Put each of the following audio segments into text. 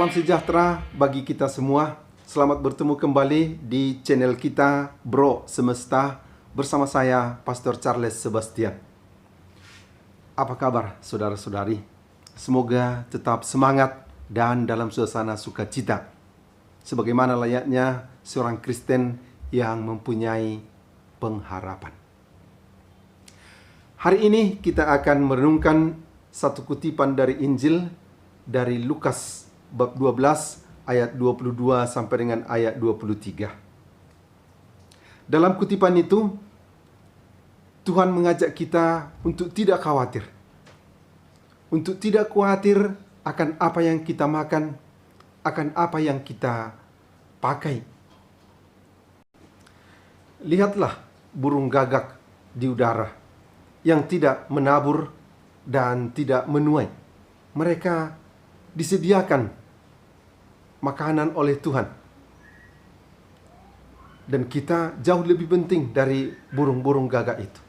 Salam sejahtera bagi kita semua. Selamat bertemu kembali di channel kita Bro Semesta bersama saya Pastor Charles Sebastian. Apa kabar saudara-saudari? Semoga tetap semangat dan dalam suasana sukacita, sebagaimana layaknya seorang Kristen yang mempunyai pengharapan. Hari ini kita akan merenungkan satu kutipan dari Injil dari Lukas bab 12 ayat 22 sampai dengan ayat 23. Dalam kutipan itu, Tuhan mengajak kita untuk tidak khawatir. Untuk tidak khawatir akan apa yang kita makan, akan apa yang kita pakai. Lihatlah burung gagak di udara yang tidak menabur dan tidak menuai. Mereka disediakan makanan oleh Tuhan. Dan kita jauh lebih penting dari burung-burung gagak itu.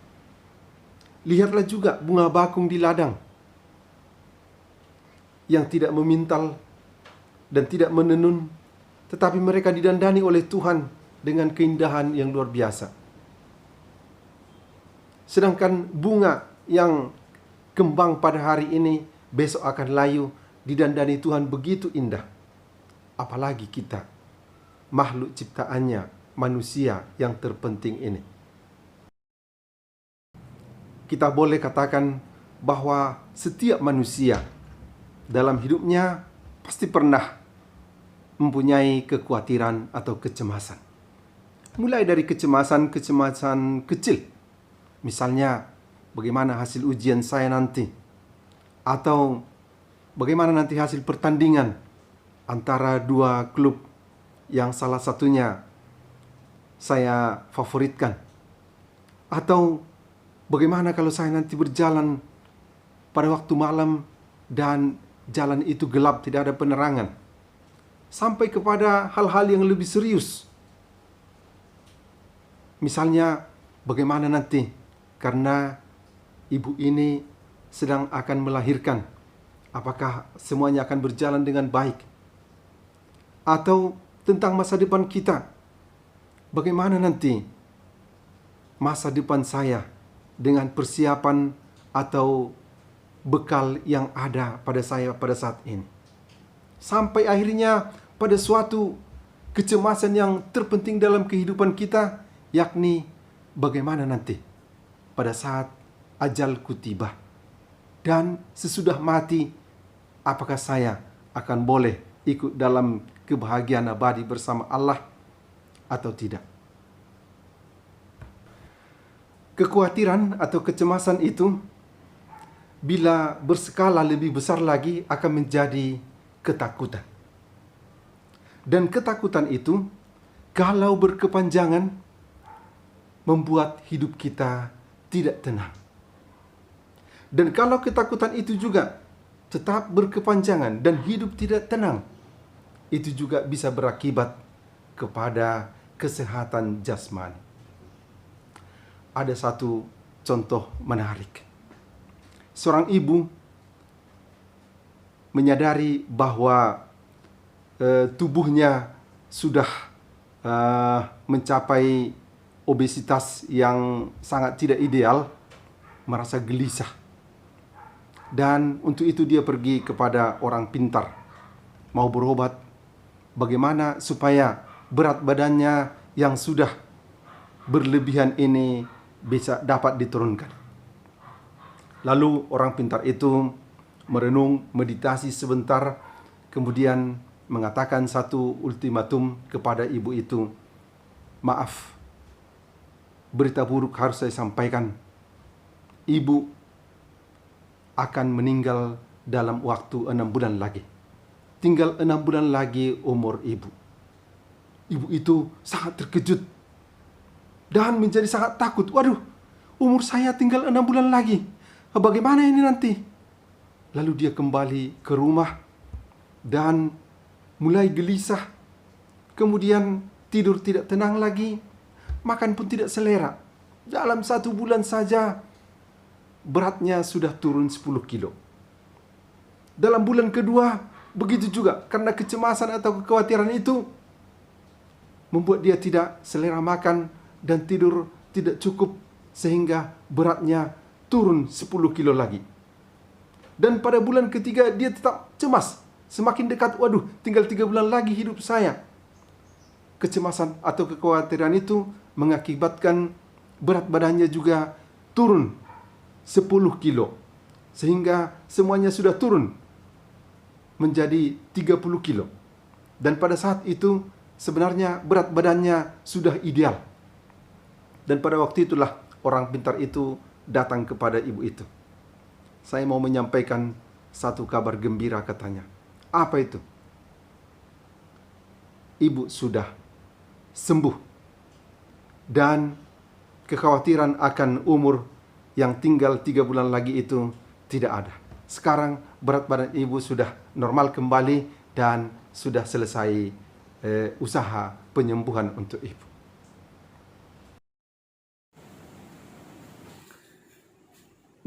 Lihatlah juga bunga bakung di ladang yang tidak memintal dan tidak menenun, tetapi mereka didandani oleh Tuhan dengan keindahan yang luar biasa. Sedangkan bunga yang kembang pada hari ini, besok akan layu, didandani Tuhan begitu indah. Apalagi kita, makhluk ciptaannya, manusia yang terpenting ini. Kita boleh katakan bahwa setiap manusia dalam hidupnya pasti pernah mempunyai kekhawatiran atau kecemasan. Mulai dari kecemasan kecil. Misalnya, bagaimana hasil ujian saya nanti? Atau bagaimana nanti hasil pertandingan antara dua klub yang salah satunya saya favoritkan? Atau bagaimana kalau saya nanti berjalan pada waktu malam dan jalan itu gelap, tidak ada penerangan? Sampai kepada hal-hal yang lebih serius. Misalnya, bagaimana nanti karena ibu ini sedang akan melahirkan, apakah semuanya akan berjalan dengan baik? Atau tentang masa depan kita, bagaimana nanti masa depan saya dengan persiapan atau bekal yang ada pada saya pada saat ini? Sampai akhirnya pada suatu kecemasan yang terpenting dalam kehidupan kita, yakni bagaimana nanti pada saat ajalku tiba dan sesudah mati, apakah saya akan boleh ikut dalam kebahagiaan abadi bersama Allah atau tidak? Kekhawatiran atau kecemasan itu bila berskala lebih besar lagi akan menjadi ketakutan. Dan ketakutan itu kalau berkepanjangan membuat hidup kita tidak tenang. Dan kalau ketakutan itu juga tetap berkepanjangan dan hidup tidak tenang, itu juga bisa berakibat kepada kesehatan jasmani. Ada satu contoh menarik. Seorang ibu menyadari bahwa tubuhnya sudah mencapai obesitas yang sangat tidak ideal, merasa gelisah. Dan untuk itu dia pergi kepada orang pintar, mau berobat bagaimana supaya berat badannya yang sudah berlebihan ini bisa dapat diturunkan. Lalu orang pintar itu merenung, meditasi sebentar, kemudian mengatakan satu ultimatum kepada ibu itu. Maaf, berita buruk harus saya sampaikan. Ibu akan meninggal dalam waktu 6 bulan lagi. Tinggal 6 bulan lagi umur ibu. Ibu itu sangat terkejut dan menjadi sangat takut. Waduh, umur saya tinggal 6 bulan lagi. Bagaimana ini nanti? Lalu dia kembali ke rumah dan mulai gelisah. Kemudian tidur tidak tenang lagi, makan pun tidak selera. Dalam 1 bulan saja beratnya sudah turun 10 kilo. Dalam bulan kedua begitu juga karena kecemasan atau kekhawatiran itu membuat dia tidak selera makan dan tidur tidak cukup sehingga beratnya turun 10 kilo lagi. Dan pada bulan ketiga dia tetap cemas. Semakin dekat, waduh, tinggal 3 bulan lagi hidup saya. Kecemasan atau kekhawatiran itu mengakibatkan berat badannya juga turun 10 kilo. Sehingga semuanya sudah turun menjadi 30 kilo. Dan pada saat itu sebenarnya berat badannya sudah ideal. Dan pada waktu itulah orang pintar itu datang kepada ibu itu. Saya mau menyampaikan satu kabar gembira, katanya. Apa itu? Ibu sudah sembuh. Dan kekhawatiran akan umur yang tinggal 3 bulan lagi itu tidak ada. Sekarang berat badan ibu sudah normal kembali dan sudah selesai usaha penyembuhan untuk ibu.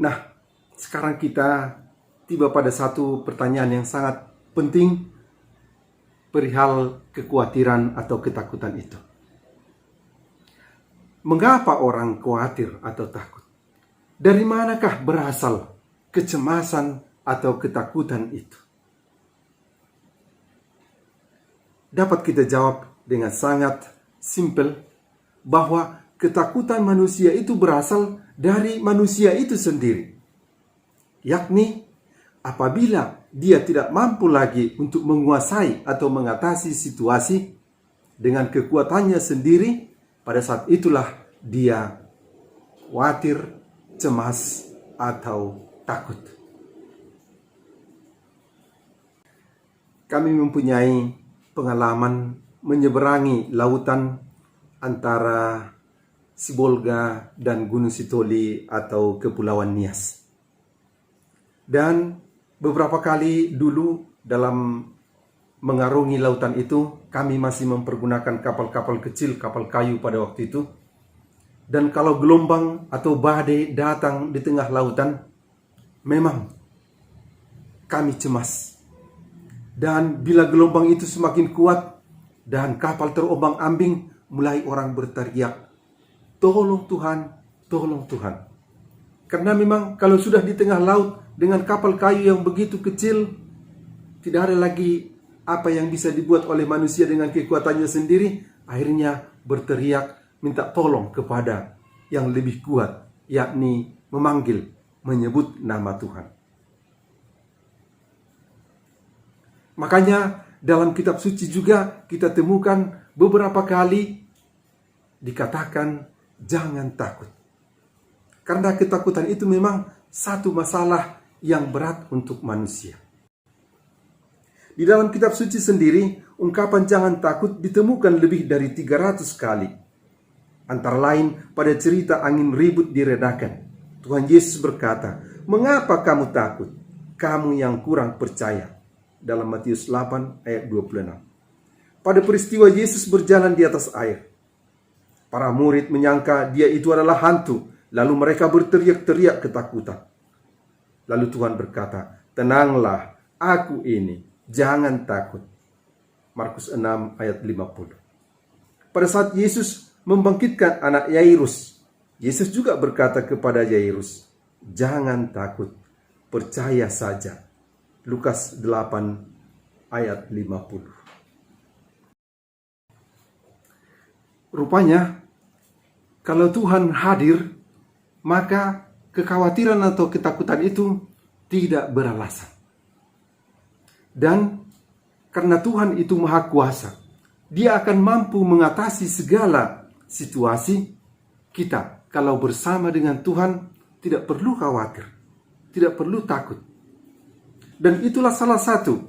Nah, sekarang kita tiba pada satu pertanyaan yang sangat penting perihal kekhawatiran atau ketakutan itu. Mengapa orang khawatir atau takut? Dari manakah berasal kecemasan atau ketakutan itu? Dapat kita jawab dengan sangat simpel bahwa ketakutan manusia itu berasal dari manusia itu sendiri. Yakni apabila dia tidak mampu lagi untuk menguasai atau mengatasi situasi dengan kekuatannya sendiri, pada saat itulah dia khawatir, cemas, atau takut. Kami mempunyai pengalaman menyeberangi lautan antara Sibolga dan Gunung Sitoli atau Kepulauan Nias. Dan beberapa kali dulu dalam mengarungi lautan itu, kami masih mempergunakan kapal-kapal kecil, kapal kayu pada waktu itu. Dan kalau gelombang atau badai datang di tengah lautan, memang kami cemas. Dan bila gelombang itu semakin kuat dan kapal terombang-ambing, mulai orang berteriak, "Tolong Tuhan, tolong Tuhan." Karena memang kalau sudah di tengah laut dengan kapal kayu yang begitu kecil, tidak ada lagi apa yang bisa dibuat oleh manusia dengan kekuatannya sendiri. Akhirnya berteriak minta tolong kepada yang lebih kuat, yakni memanggil, menyebut nama Tuhan. Makanya dalam kitab suci juga kita temukan beberapa kali dikatakan jangan takut. Karena ketakutan itu memang satu masalah yang berat untuk manusia. Di dalam kitab suci sendiri, ungkapan jangan takut ditemukan lebih dari 300 kali. Antara lain pada cerita angin ribut diredakan. Tuhan Yesus berkata, "Mengapa kamu takut? Kamu yang kurang percaya." Dalam Matius 8 ayat 26. Pada peristiwa Yesus berjalan di atas air, para murid menyangka dia itu adalah hantu. Lalu mereka berteriak-teriak ketakutan. Lalu Tuhan berkata, "Tenanglah, aku ini, jangan takut." Markus 6 ayat 50. Pada saat Yesus membangkitkan anak Yairus, Yesus juga berkata kepada Yairus, "Jangan takut, percaya saja." Lukas 8 ayat 50. Rupanya, kalau Tuhan hadir, maka kekhawatiran atau ketakutan itu tidak beralasan. Dan karena Tuhan itu Maha Kuasa, Dia akan mampu mengatasi segala situasi. Kita kalau bersama dengan Tuhan tidak perlu khawatir, tidak perlu takut. Dan itulah salah satu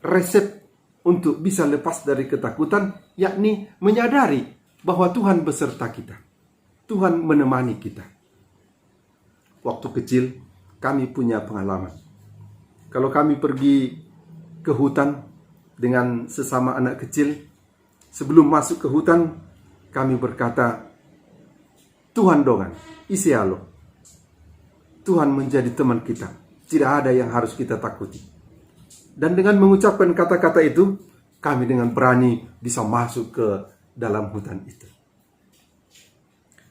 resep untuk bisa lepas dari ketakutan, yakni menyadari bahwa Tuhan beserta kita. Tuhan menemani kita. Waktu kecil kami punya pengalaman. Kalau kami pergi ke hutan dengan sesama anak kecil, sebelum masuk ke hutan kami berkata, "Tuhan dongan, isi alo." Tuhan menjadi teman kita. Tidak ada yang harus kita takuti. Dan dengan mengucapkan kata-kata itu, kami dengan berani bisa masuk ke dalam hutan itu.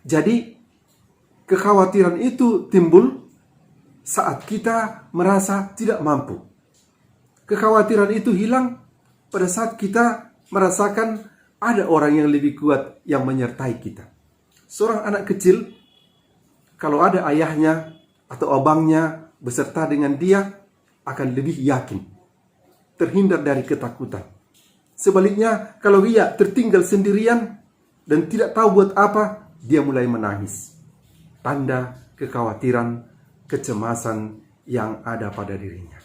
Jadi, kekhawatiran itu timbul saat kita merasa tidak mampu. Kekhawatiran itu hilang pada saat kita merasakan ada orang yang lebih kuat yang menyertai kita. Seorang anak kecil, kalau ada ayahnya atau abangnya beserta dengan dia, akan lebih yakin, terhindar dari ketakutan. Sebaliknya, kalau dia tertinggal sendirian dan tidak tahu buat apa, dia mulai menangis. Tanda kekhawatiran, kecemasan yang ada pada dirinya.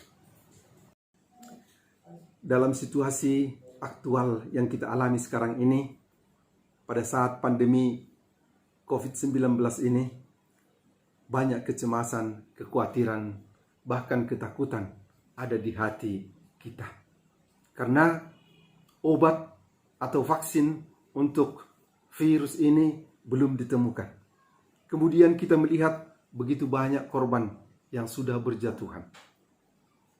Dalam situasi aktual yang kita alami sekarang ini, pada saat pandemi COVID-19 ini, banyak kecemasan, kekhawatiran, bahkan ketakutan ada di hati kita. Karena obat atau vaksin untuk virus ini belum ditemukan. Kemudian kita melihat begitu banyak korban yang sudah berjatuhan.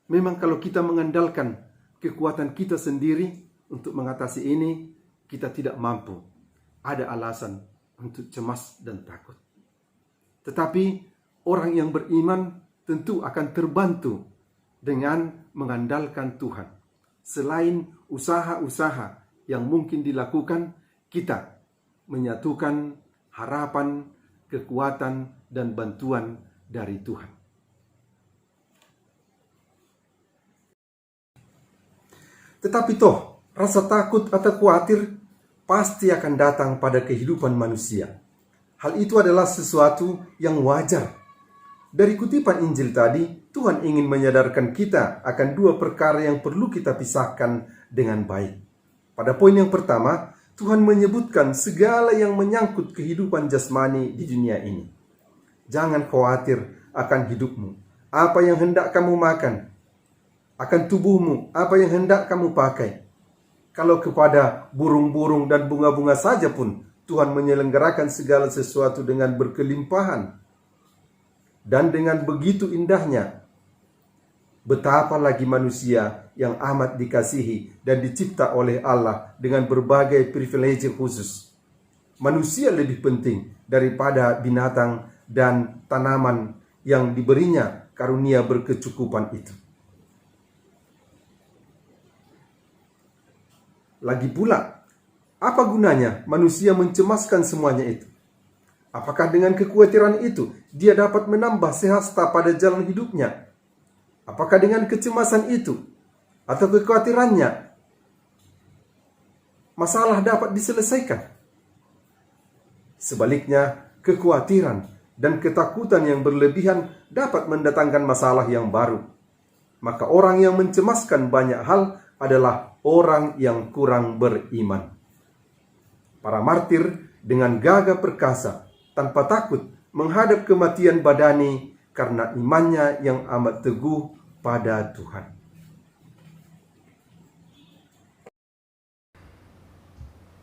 Memang kalau kita mengandalkan kekuatan kita sendiri untuk mengatasi ini, kita tidak mampu. Ada alasan untuk cemas dan takut. Tetapi orang yang beriman tentu akan terbantu dengan mengandalkan Tuhan. Selain usaha-usaha yang mungkin dilakukan, kita menyatukan harapan, kekuatan, dan bantuan dari Tuhan. Tetapi toh, rasa takut atau khawatir pasti akan datang pada kehidupan manusia. Hal itu adalah sesuatu yang wajar. Dari kutipan Injil tadi, Tuhan ingin menyadarkan kita akan dua perkara yang perlu kita pisahkan dengan baik. Pada poin yang pertama, Tuhan menyebutkan segala yang menyangkut kehidupan jasmani di dunia ini. Jangan khawatir akan hidupmu. Apa yang hendak kamu makan? Akan tubuhmu, apa yang hendak kamu pakai? Kalau kepada burung-burung dan bunga-bunga saja pun Tuhan menyelenggarakan segala sesuatu dengan berkelimpahan dan dengan begitu indahnya, betapa lagi manusia yang amat dikasihi dan dicipta oleh Allah dengan berbagai privilege khusus. Manusia lebih penting daripada binatang dan tanaman yang diberinya karunia berkecukupan itu. Lagi pula, apa gunanya manusia mencemaskan semuanya itu? Apakah dengan kekhawatiran itu dia dapat menambah sehasta pada jalan hidupnya? Apakah dengan kecemasan itu atau kekhawatirannya masalah dapat diselesaikan? Sebaliknya, kekhawatiran dan ketakutan yang berlebihan dapat mendatangkan masalah yang baru. Maka orang yang mencemaskan banyak hal adalah orang yang kurang beriman. Para martir dengan gagah perkasa, tanpa takut menghadap kematian badani karena imannya yang amat teguh pada Tuhan.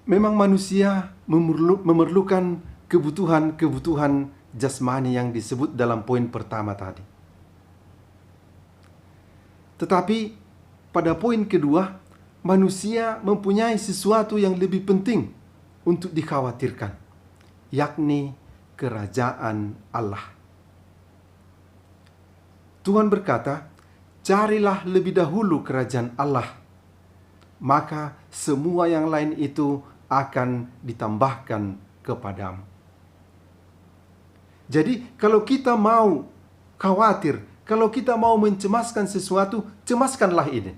Memang manusia memerlukan kebutuhan-kebutuhan jasmani yang disebut dalam poin pertama tadi. Tetapi pada poin kedua, manusia mempunyai sesuatu yang lebih penting untuk dikhawatirkan, yakni kerajaan Allah. Tuhan berkata, "Carilah lebih dahulu kerajaan Allah, maka semua yang lain itu akan ditambahkan kepadamu." Jadi, kalau kita mau khawatir, kalau kita mau mencemaskan sesuatu, cemaskanlah ini.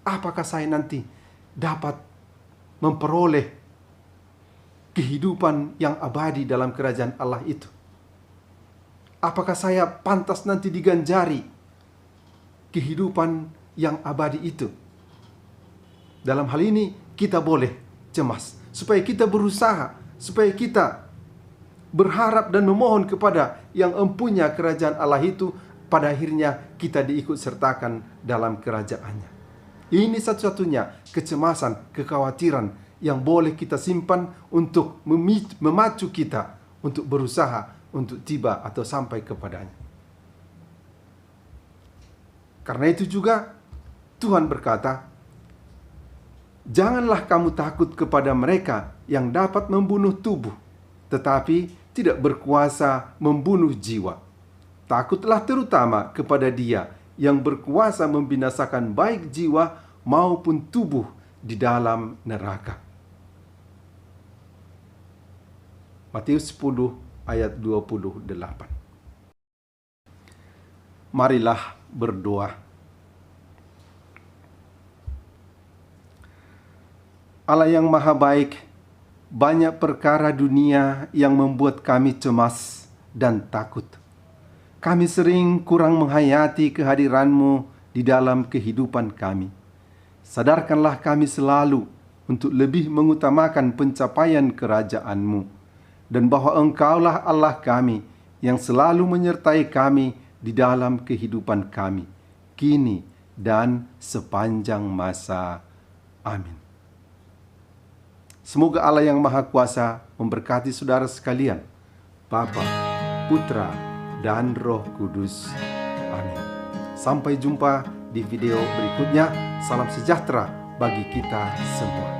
Apakah saya nanti dapat memperoleh kehidupan yang abadi dalam kerajaan Allah itu? Apakah saya pantas nanti diganjari kehidupan yang abadi itu? Dalam hal ini kita boleh cemas, supaya kita berusaha, supaya kita berharap dan memohon kepada yang empunya kerajaan Allah itu, pada akhirnya kita diikut sertakan dalam kerajaannya. Ini satu-satunya kecemasan, kekhawatiran yang boleh kita simpan untuk memacu kita untuk berusaha untuk tiba atau sampai kepadanya. Karena itu juga Tuhan berkata, "Janganlah kamu takut kepada mereka yang dapat membunuh tubuh, tetapi tidak berkuasa membunuh jiwa. Takutlah terutama kepada Dia yang berkuasa membinasakan baik jiwa maupun tubuh di dalam neraka." Matius 10 ayat 28. Marilah berdoa. Allah yang maha baik, banyak perkara dunia yang membuat kami cemas dan takut. Kami sering kurang menghayati kehadiran-Mu di dalam kehidupan kami. Sadarkanlah kami selalu untuk lebih mengutamakan pencapaian kerajaan-Mu, dan bahwa Engkaulah Allah kami yang selalu menyertai kami di dalam kehidupan kami, kini dan sepanjang masa. Amin. Semoga Allah yang Maha Kuasa memberkati saudara sekalian, Bapa, Putra, dan Roh Kudus. Amin. Sampai jumpa di video berikutnya. Salam sejahtera bagi kita semua.